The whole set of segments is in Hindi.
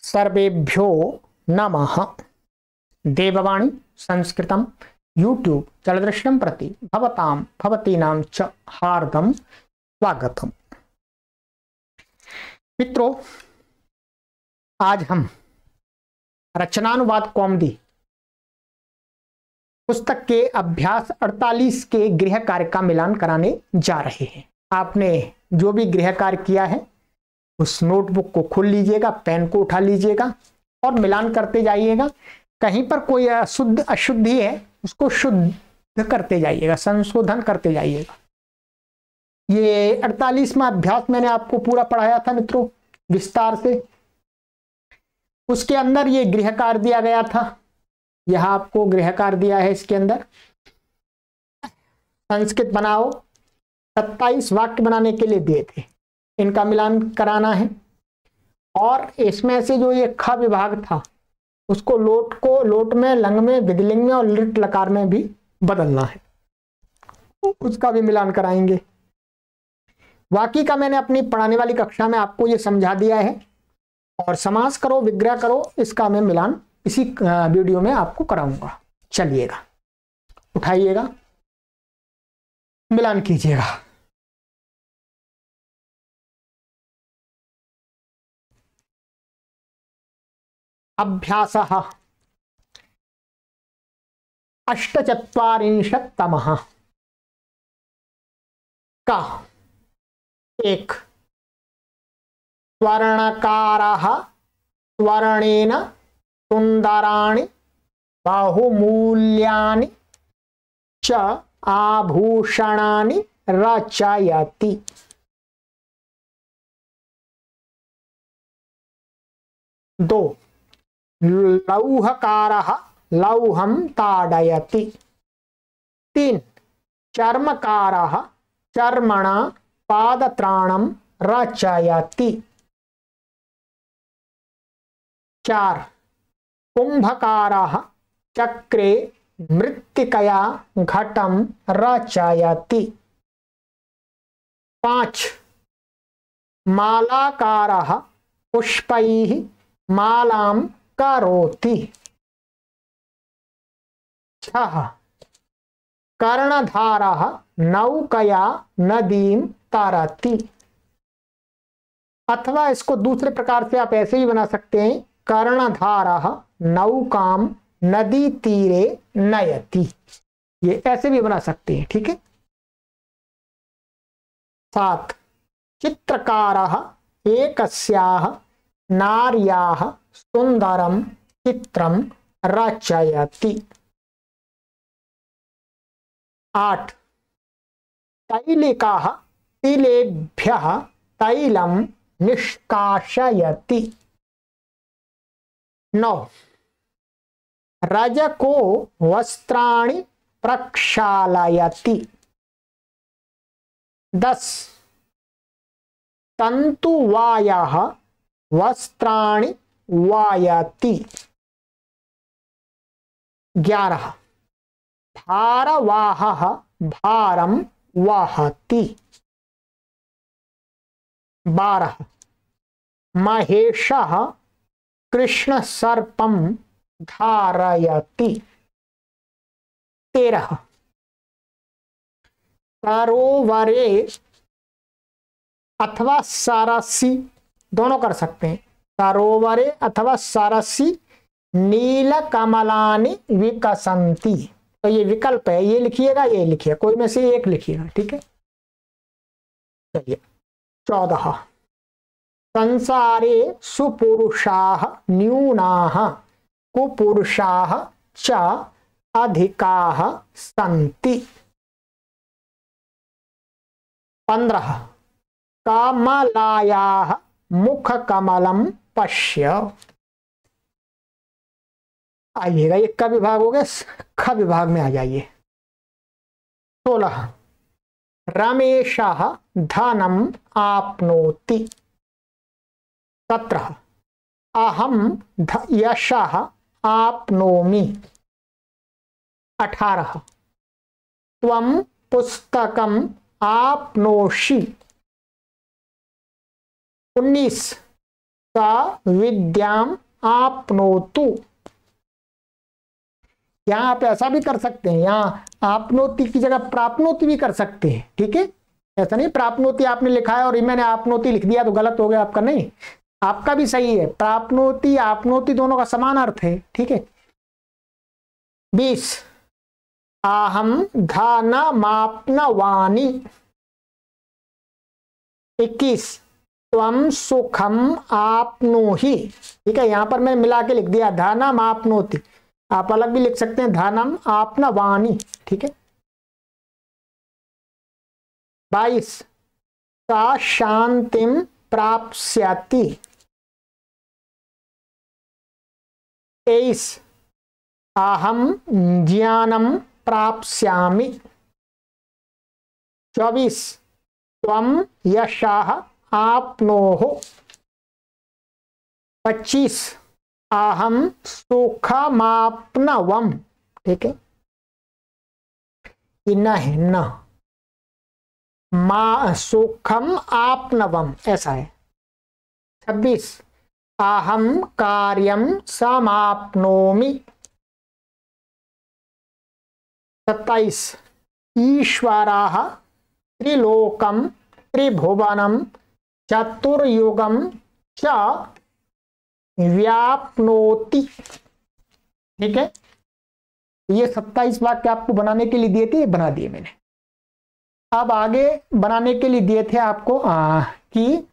सर्वेभ्यो नमः। देववाणी संस्कृतम यूट्यूब चलदृश्यं प्रति भवतां भवतीनां च हार्दं स्वागतम। मित्रों, आज हम रचनानुवाद कौमुदी पुस्तक के अभ्यास 48 के गृह कार्य का मिलान कराने जा रहे हैं। आपने जो भी गृह कार्य किया है उस नोटबुक को खोल लीजिएगा, पेन को उठा लीजिएगा और मिलान करते जाइएगा। कहीं पर कोई अशुद्ध अशुद्धि है उसको शुद्ध करते जाइएगा, संशोधन करते जाइएगा। ये 48वां अभ्यास मैंने आपको पूरा पढ़ाया था मित्रों, विस्तार से। उसके अंदर ये गृह कार्य दिया गया था। यह आपको गृह कार्य दिया है। इसके अंदर संस्कृत बनाओ 27 वाक्य बनाने के लिए दिए थे, इनका मिलान कराना है। और इसमें से जो ये ख विभाग था उसको लोट में, लंग में, विधिलिंग में और लिट लकार में भी बदलना है, उसका भी मिलान कराएंगे। वाक्य का मैंने अपनी पढ़ाने वाली कक्षा में आपको ये समझा दिया है। और समास करो, विग्रह करो, इसका मैं मिलान इसी वीडियो में आपको कराऊंगा। चलिएगा, उठाइएगा, मिलान कीजिएगा। अभ्यासः 48तमः का एक स्वर्णकारः स्वर्णेन सुंदराणि बहुमूल्यानि च आभूषणानि रचयति। 2 लौहकारः लौहं ताडयति। 3 चर्मकारः चर्मणा पादत्राणं रचयति। 4 कुंभकारः चक्रे मृत्तिकया घटं रचयति। 5 मालाकारः पुष्पैः मालां करोति। 6 कर्णधारः नौकया नदीं तरति। अथवा इसको दूसरे प्रकार से आप ऐसे ही बना सकते हैं, कर्णधारः नौकां नदी तीरे नयति। ये ऐसे भी बना सकते हैं, ठीक है। 7 चित्रकारः एकस्याः नार्याः सुंदरं चित्रं रचयति। 8 तैलिकाः तिलेभ्यः तैलं निष्काशयति। 9 रजको वस्त्राणि प्रक्षालयति। 10 तंतुवायः वस्त्राणि वायति। 11 भारवाहः भारं वहति। 12 महेशः कृष्ण सर्पं धारयति। 13 सरोवरे अथवा सरसी, दोनों कर सकते हैं, सरोवरे अथवा सरसी नीलकमलानि विकसन्ति। तो ये विकल्प है, ये लिखिएगा, ये लिखिए, कोई में से एक लिखिएगा, ठीक है। चलिए 14 संसारे सुपुरुषाः न्यूनाः कुपुरुषाः च अधिकाः सन्ति। 15 कमलायाः मुखकमलं पश्य। आइएगा, एक का विभाग हो गया, ख विभाग में आ जाइए। 16 रमेशः धनम् आप्नोति। 17 अहं यशः आप्नोमि। 18 त्वं पुस्तकम् आप्नोषि। 19 विद्याम आपनोतु। यहां आप ऐसा भी कर सकते हैं, यहां आपनोति की जगह प्राप्नोति भी कर सकते हैं। ठीक है, ऐसा नहीं प्राप्नोति आपने लिखा है और मैंने आपनोति लिख दिया तो गलत हो गया आपका, नहीं, आपका भी सही है। प्राप्नोति आपनोति दोनों का समान अर्थ है। ठीक है। 20 आहम धनमाप्नवानि। 21 त्वम सुखम आपनोहि। ठीक है, यहां पर मैं मिला के लिख दिया धनम आपनोति, आप अलग भी लिख सकते हैं धनम आपनवानि। ठीक है। 22 सा शांतिम प्राप्स्यति। 23 अहम ज्ञानम प्राप्स्यामि। 24 त्वम यशः आपनोः। 25 अहम सुखमाप्नवम्। ठीक है, न है न, मा सुखम आपनवम ऐसा है। 26 अहम कार्यम समाप्नोमि। 27 ईश्वरः त्रिलोकम त्रिभुवनम चतुर्युगम च व्याप्नोति। ठीक है, ये 27 वाक्य आपको बनाने के लिए दिए थे, बना दिए मैंने। अब आगे बनाने के लिए दिए थे आपको कि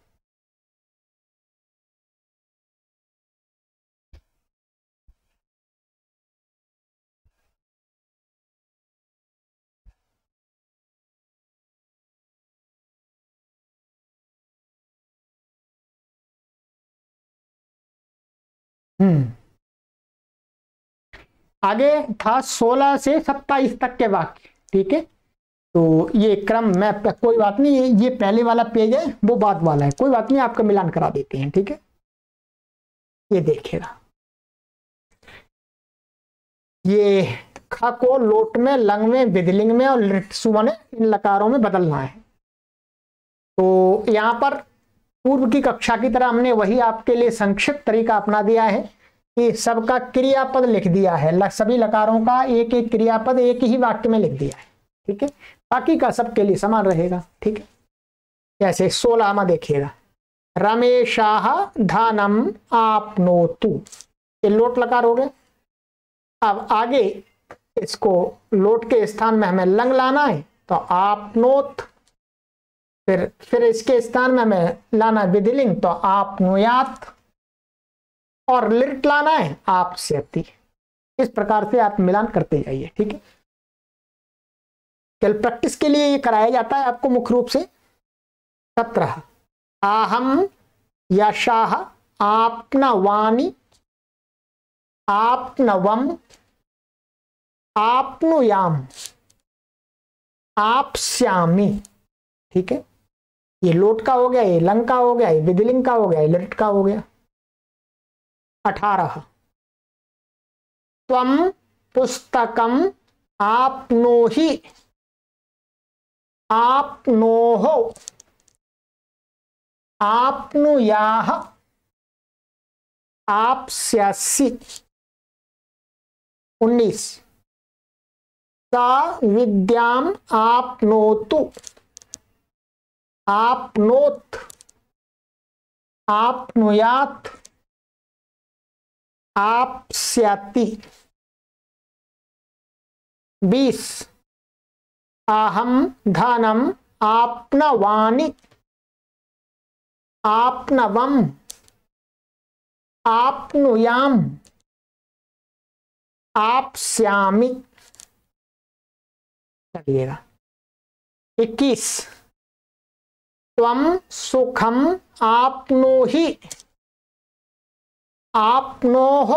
आगे था 16 से 27 तक के वाक्य। ठीक है, तो ये क्रम मैं कोई बात नहीं, ये पहले वाला पेज है, वो बाद वाला है, कोई बात नहीं, आपका मिलान करा देते हैं। ठीक है, ये देखिएगा, ये ख को लोट में, लंग में, विधिलिंग में और लिट्सु में इन लकारों में बदलना है। तो यहां पर पूर्व की कक्षा की तरह हमने वही आपके लिए संक्षिप्त तरीका अपना दिया है कि सबका क्रियापद लिख दिया है, सभी लकारों का एक एक क्रियापद एक ही वाक्य में लिख दिया है। ठीक है, बाकी का सबके लिए समान रहेगा। ठीक है, जैसे 16 में देखिएगा, रमेशाह धनम आपनोतु, ये लोट लकार हो गए। अब आगे इसको लोट के स्थान में हमें लंग लाना है, तो आपनोत, फिर इसके स्थान में हमें लाना है विधिलिंग, तो आपनुयात, और लिट लाना है आपस्यति। इस प्रकार से आप मिलान करते जाइए। ठीक है, कल प्रैक्टिस के लिए ये कराया जाता है आपको मुख्य रूप से। 17 आहम यशाह आपनवानि आपनवम आपनुयाम आपस्यामि। ठीक है, ये लोट का हो गया, ये लंग का हो गया, ये विधिलिंग का हो गया, ये लिट का हो गया। 18 त्वम पुस्तकम आपनोहि आपनोः आपनुयाः आपस्यसि। 19 सा विद्याम आपनोतु आपनोत आपनुयात आपस्यति। 20 अहम धनम आपनवानि आपनवम आपनुयाम आपस्यामि। चलिएगा 21 त्वम सुखम आपनोहि आपनोः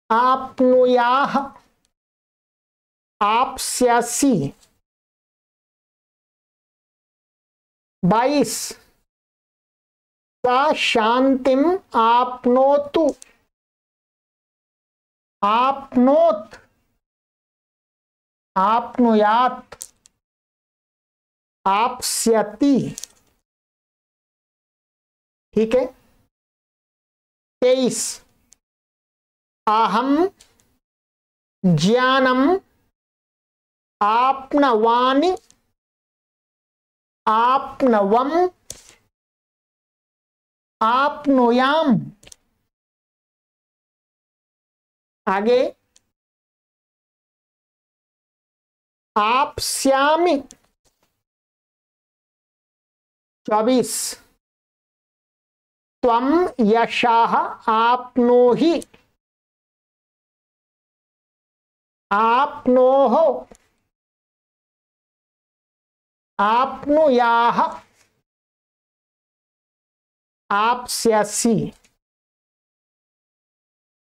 आपनुयाः आपस्यसि। 22 सा शांतिम आपनोतु आपनोत आपनुयात आपस्यति। ठीक है। 23 अहम ज्ञानम आपनवानि आपनवम आपनोयाम। आगे आपस्यामि। 24 त्वं यशः आपनोहि आपनोः आपनुयाः आपस्यसि।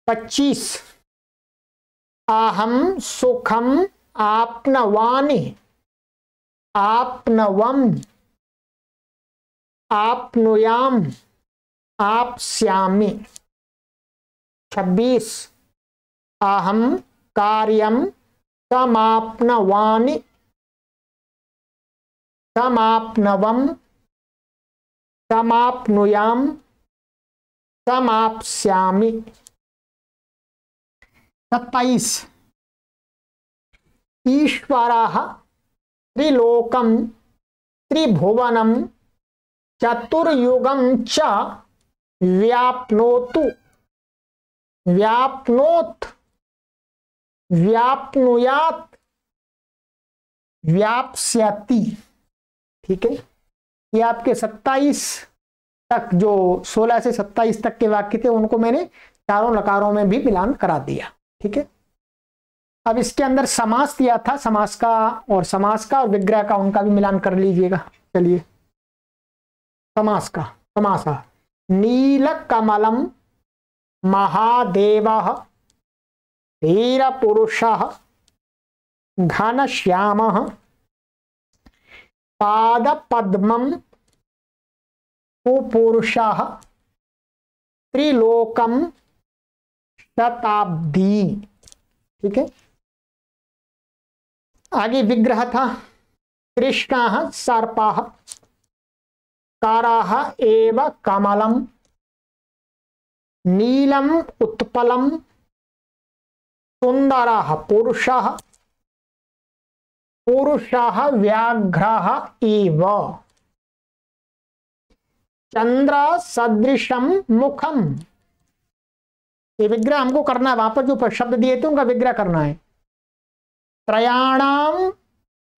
25 अहम सुखम आपनवानि आपनवम आपनुयाम आपस्यामि। 26 अहम कार्यम समाप्नवानि समाप्नवम समाप्नुयाम समाप्स्यामि। 27 ईश्वरः त्रिलोकं त्रिभुवनं चतुर्युगं च व्याप्नोतु व्याप्नोत व्याप्नुयात व्याप्स्यति। ठीक है, ये आपके 27 तक, जो 16 से 27 तक के वाक्य थे उनको मैंने चारों लकारों में भी मिलान करा दिया। ठीक है, अब इसके अंदर समास दिया था, समास का और विग्रह का, उनका भी मिलान कर लीजिएगा। चलिए समास का। समास नीलकमलम महादेवः वीरपुरुषः घनश्यामः पादपद्मं पुरुषः त्रिलोकम शताब्दी। ठीक है, आगे विग्रह था कृष्णः सर्पः कारः एव कमलम नीलम उत्पलम सुंदरः पुरुषः पुरुषः व्याघ्रः एव चंद्र सदृशम मुखम। ये विग्रह हमको करना है, वहां पर जो शब्द दिए थे उनका विग्रह करना है। त्रयाणाम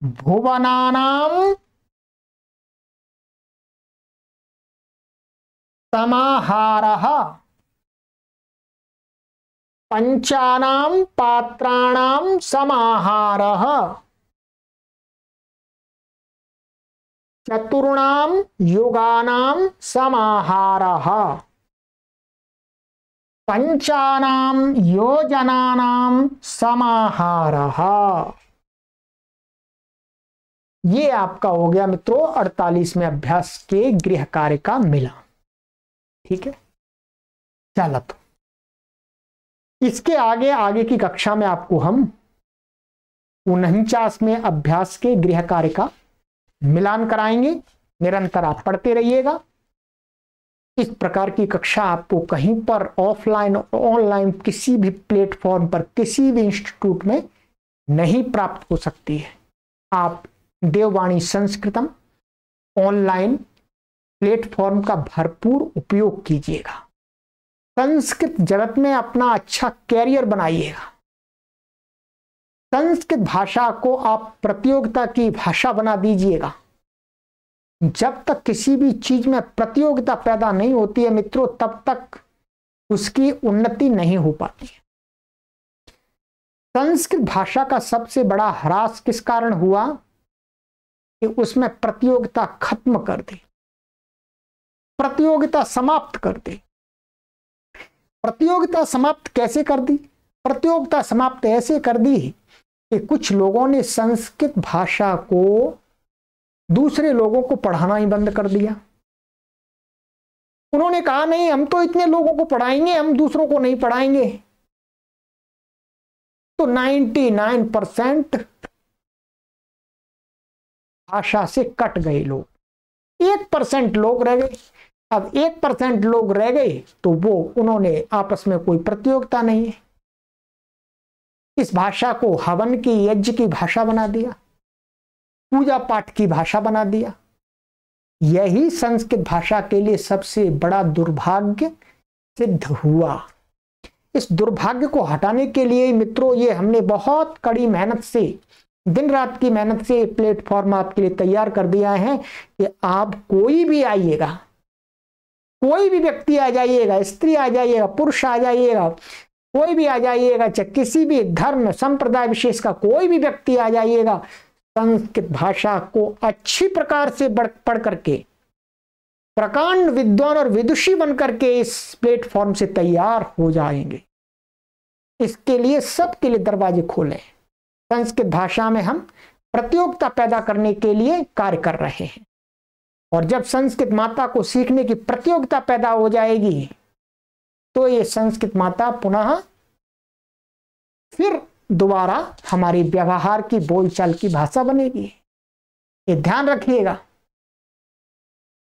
भुवनानाम समाहारः पंचानाम पात्राणाम समाहारः चतुर्णाम युगानाम समाहारः पंचानाम योजनानाम समाहारः। ये आपका हो गया मित्रों 48वें अभ्यास के गृह कार्य का मिलान। ठीक है, चलो तो इसके आगे की कक्षा में आपको हम 49वें अभ्यास के गृह कार्य का मिलान कराएंगे। निरंतर आप पढ़ते रहिएगा। इस प्रकार की कक्षा आपको कहीं पर ऑफलाइन ऑनलाइन किसी भी प्लेटफॉर्म पर किसी भी इंस्टीट्यूट में नहीं प्राप्त हो सकती है। आप देववाणी संस्कृतम ऑनलाइन प्लेटफॉर्म का भरपूर उपयोग कीजिएगा। संस्कृत जगत में अपना अच्छा कैरियर बनाइएगा। संस्कृत भाषा को आप प्रतियोगिता की भाषा बना दीजिएगा। जब तक किसी भी चीज में प्रतियोगिता पैदा नहीं होती है मित्रों, तब तक उसकी उन्नति नहीं हो पाती है। संस्कृत भाषा का सबसे बड़ा ह्रास किस कारण हुआ कि उसमें प्रतियोगिता खत्म कर दी, प्रतियोगिता समाप्त कर दी। प्रतियोगिता समाप्त कैसे कर दी? प्रतियोगिता समाप्त ऐसे कर दी कि कुछ लोगों ने संस्कृत भाषा को दूसरे लोगों को पढ़ाना ही बंद कर दिया। उन्होंने कहा नहीं, हम तो इतने लोगों को पढ़ाएंगे, हम दूसरों को नहीं पढ़ाएंगे। तो 99% भाषा से कट गए लोग, 1% लोग रह गए अब 1% लोग रह गए तो वो उन्होंने आपस में कोई प्रतियोगिता नहीं है, इस भाषा को हवन की यज्ञ की भाषा बना दिया, पूजा पाठ की भाषा बना दिया। यही संस्कृत भाषा के लिए सबसे बड़ा दुर्भाग्य सिद्ध हुआ। इस दुर्भाग्य को हटाने के लिए मित्रों, ये हमने बहुत कड़ी मेहनत से, दिन रात की मेहनत से प्लेटफॉर्म आपके लिए तैयार कर दिया है कि आप कोई भी आइएगा, कोई भी व्यक्ति आ जाइएगा, स्त्री आ जाइएगा, पुरुष आ जाइएगा, कोई भी आ जाइएगा, चाहे किसी भी धर्म संप्रदाय विशेष का कोई भी व्यक्ति आ जाइएगा, संस्कृत भाषा को अच्छी प्रकार से पढ़ करके प्रकांड विद्वान और विदुषी बनकर के इस प्लेटफॉर्म से तैयार हो जाएंगे। इसके लिए सबके लिए दरवाजे खोले। संस्कृत भाषा में हम प्रतियोगिता पैदा करने के लिए कार्य कर रहे हैं, और जब संस्कृत माता को सीखने की प्रतियोगिता पैदा हो जाएगी तो ये संस्कृत माता पुनः फिर दोबारा हमारी व्यवहार की बोलचाल की भाषा बनेगी। ये ध्यान रखिएगा,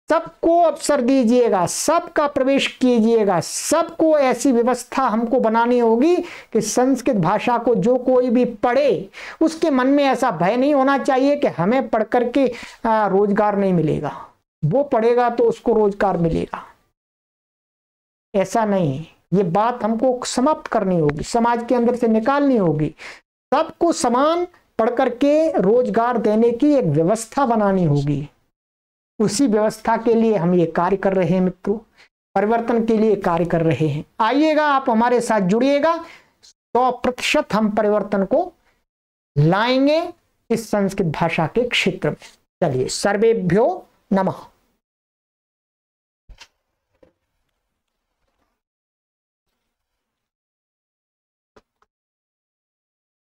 सबको अवसर दीजिएगा, सबका प्रवेश कीजिएगा, सबको ऐसी व्यवस्था हमको बनानी होगी कि संस्कृत भाषा को जो कोई भी पढ़े उसके मन में ऐसा भय नहीं होना चाहिए कि हमें पढ़ करके रोजगार नहीं मिलेगा, वो पढ़ेगा तो उसको रोजगार मिलेगा। ऐसा नहीं, ये बात हमको समाप्त करनी होगी, समाज के अंदर से निकालनी होगी। सबको समान पढ़ करके रोजगार देने की एक व्यवस्था बनानी होगी। उसी व्यवस्था के लिए हम ये कार्य कर रहे हैं मित्रों, परिवर्तन के लिए कार्य कर रहे हैं। आइएगा, आप हमारे साथ जुड़िएगा, 100% हम परिवर्तन को लाएंगे इस संस्कृत भाषा के क्षेत्र में। चलिए, सर्वेभ्यो नमः।